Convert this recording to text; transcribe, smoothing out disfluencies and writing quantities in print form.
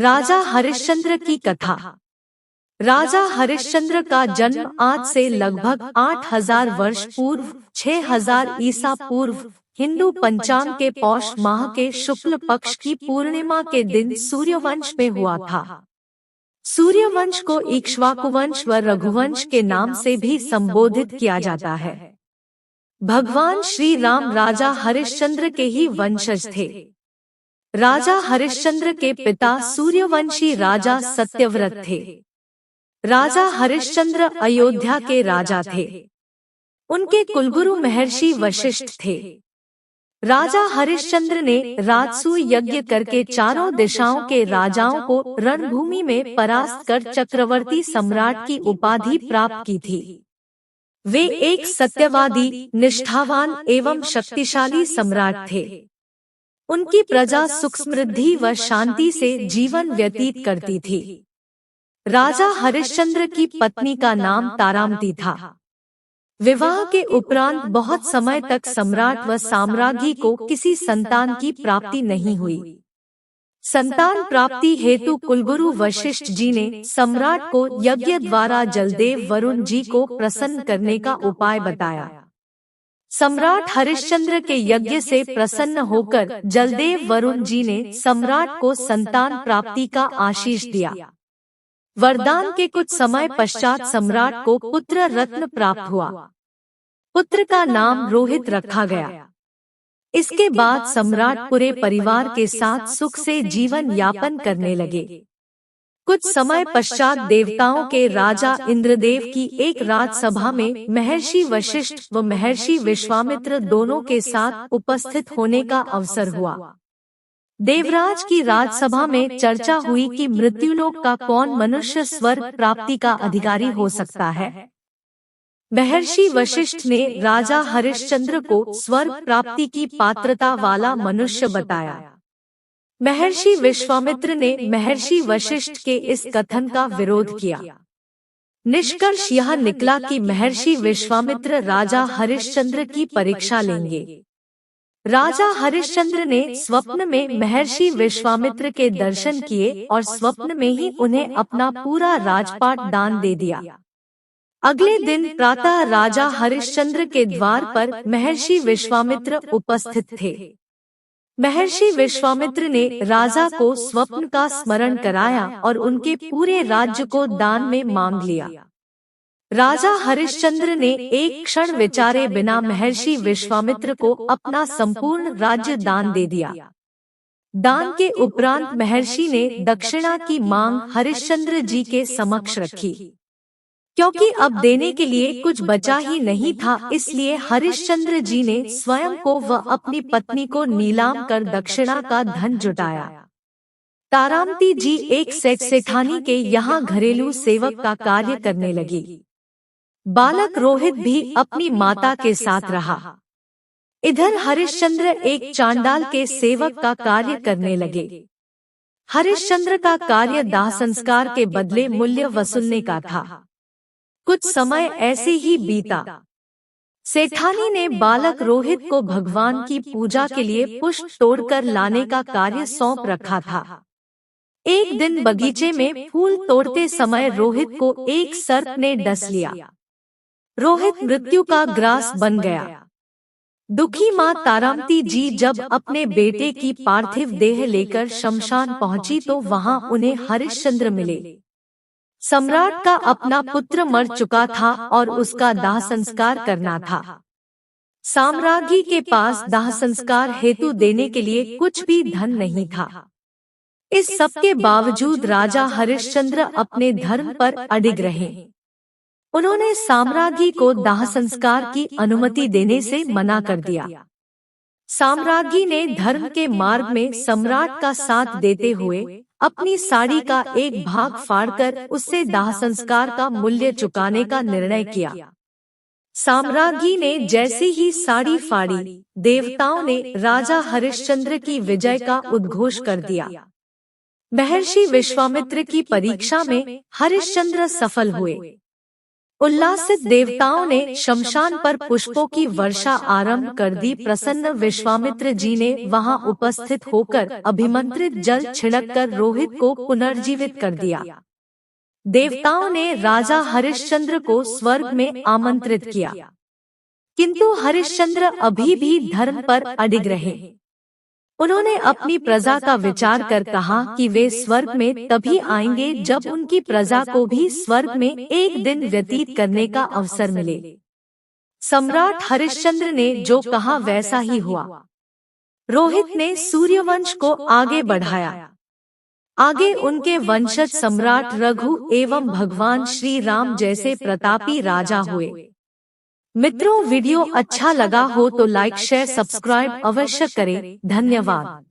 राजा हरिश्चंद्र की कथा। राजा हरिश्चंद्र का जन्म आज से लगभग 8000 वर्ष पूर्व 6000 ईसा पूर्व हिंदू पंचांग के पौष माह के शुक्ल पक्ष की पूर्णिमा के दिन सूर्यवंश में हुआ था। सूर्यवंश को इक्ष्वाकुवंश व रघुवंश के नाम से भी संबोधित किया जाता है। भगवान श्री राम राजा हरिश्चंद्र के ही वंशज थे। राजा हरिश्चंद्र के पिता सूर्यवंशी राजा सत्यव्रत थे। राजा हरिश्चंद्र अयोध्या के राजा थे। उनके कुलगुरु महर्षि वशिष्ठ थे। राजा हरिश्चंद्र ने राजसूय यज्ञ करके चारों दिशाओं के राजाओं को रणभूमि में परास्त कर चक्रवर्ती सम्राट की उपाधि प्राप्त की थी। वे एक सत्यवादी, निष्ठावान एवं शक्तिशाली सम्राट थे। उनकी प्रजा सुख समृद्धि व शांति से जीवन व्यतीत करती थी। राजा हरिश्चंद्र की पत्नी का नाम तारामती था। विवाह के उपरांत बहुत समय तक सम्राट व साम्राज्ञी को किसी संतान की प्राप्ति नहीं हुई। संतान प्राप्ति हेतु कुलगुरु वशिष्ठ जी ने सम्राट को यज्ञ द्वारा जलदेव वरुण जी को प्रसन्न करने का उपाय बताया। सम्राट हरिश्चंद्र के यज्ञ से प्रसन्न होकर जलदेव वरुण जी ने सम्राट को संतान प्राप्ति का आशीष दिया। वरदान के कुछ समय पश्चात सम्राट को पुत्र रत्न प्राप्त हुआ। पुत्र का नाम रोहित रखा गया। इसके बाद सम्राट पूरे परिवार के साथ सुख से जीवन यापन करने लगे। कुछ समय पश्चात देवताओं के राजा इंद्रदेव की एक राजसभा में महर्षि वशिष्ठ व महर्षि विश्वामित्र दोनों के साथ उपस्थित होने का अवसर हुआ। देवराज की राजसभा में चर्चा हुई कि मृत्युलोक का कौन मनुष्य स्वर्ग प्राप्ति का अधिकारी हो सकता है। महर्षि वशिष्ठ ने राजा हरिश्चंद्र को स्वर्ग प्राप्ति की पात्रता वाला मनुष्य बताया। महर्षि विश्वामित्र ने महर्षि वशिष्ठ के इस कथन का विरोध किया। निष्कर्ष यह निकला कि महर्षि विश्वामित्र राजा हरिश्चंद्र की परीक्षा लेंगे। राजा हरिश्चंद्र ने स्वप्न में महर्षि विश्वामित्र के दर्शन किए और स्वप्न में ही उन्हें अपना पूरा राजपाट दान दे दिया। अगले दिन प्रातः राजा हरिश्चंद्र के द्वार पर महर्षि विश्वामित्र उपस्थित थे। महर्षि विश्वामित्र ने राजा को स्वप्न का स्मरण कराया और उनके पूरे राज्य को दान में मांग लिया। राजा हरिश्चंद्र ने एक क्षण विचारे बिना महर्षि विश्वामित्र को अपना संपूर्ण राज्य दान दे दिया। दान के उपरांत महर्षि ने दक्षिणा की मांग हरिश्चंद्र जी के समक्ष रखी। क्योंकि अब देने के लिए कुछ बचा ही नहीं था, इसलिए हरिश्चंद्र जी ने स्वयं को व अपनी पत्नी को नीलाम कर दक्षिणा का धन जुटाया। तारामती जी एक सेठानी के यहाँ घरेलू सेवक का कार्य करने लगी। बालक रोहित भी अपनी माता के साथ रहा। इधर हरिश्चंद्र एक चांडाल के सेवक का कार्य करने लगे। हरिश्चंद्र का कार्य दाह संस्कार के बदले मूल्य वसूलने का था। कुछ समय ऐसे ही बीता। सेठानी ने बालक रोहित को भगवान की पूजा के लिए पुष्प तोड़कर लाने का कार्य सौंप रखा था। एक दिन बगीचे में फूल तोड़ते समय रोहित को एक सर्प ने डस लिया। रोहित मृत्यु का ग्रास बन गया। दुखी माँ तारामती जी जब अपने बेटे की पार्थिव देह लेकर शमशान पहुंची तो वहां उन्हें हरिश्चंद्र मिले। सम्राट का अपना पुत्र मर चुका था और उसका दाह संस्कार करना था। साम्राज्ञी के पास दाह संस्कार हेतु देने के लिए कुछ भी धन नहीं था। इस सब के बावजूद राजा हरिश्चंद्र अपने धर्म पर अडिग रहे। उन्होंने साम्राज्ञी को दाह संस्कार की अनुमति देने से मना कर दिया। साम्राज्ञी ने धर्म के मार्ग में सम्राट का साथ देते हुए अपनी साड़ी का एक भाग फाड़कर उससे दाह संस्कार का मूल्य चुकाने का निर्णय किया। साम्राज्ञी ने जैसे ही साड़ी फाड़ी, देवताओं ने राजा हरिश्चंद्र की विजय का उद्घोष कर दिया। महर्षि विश्वामित्र की परीक्षा में हरिश्चंद्र सफल हुए। उल्लासित देवताओं ने शमशान पर पुष्पों की वर्षा आरंभ कर दी। प्रसन्न विश्वामित्र जी ने वहां उपस्थित होकर अभिमंत्रित जल छिड़ककर रोहित को पुनर्जीवित कर दिया। देवताओं ने राजा हरिश्चंद्र को स्वर्ग में आमंत्रित किया, किंतु हरिश्चंद्र अभी भी धर्म पर अडिग रहे। उन्होंने अपनी प्रजा का विचार कर कहा कि वे स्वर्ग में तभी आएंगे जब उनकी प्रजा को भी स्वर्ग में एक दिन व्यतीत करने का अवसर मिले। सम्राट हरिश्चंद्र ने जो कहा वैसा ही हुआ। रोहित ने सूर्यवंश को आगे बढ़ाया। आगे उनके वंशज सम्राट रघु एवं भगवान श्री राम जैसे प्रतापी राजा हुए। मित्रों, वीडियो अच्छा लगा हो तो लाइक शेयर सब्सक्राइब अवश्य करें। धन्यवाद।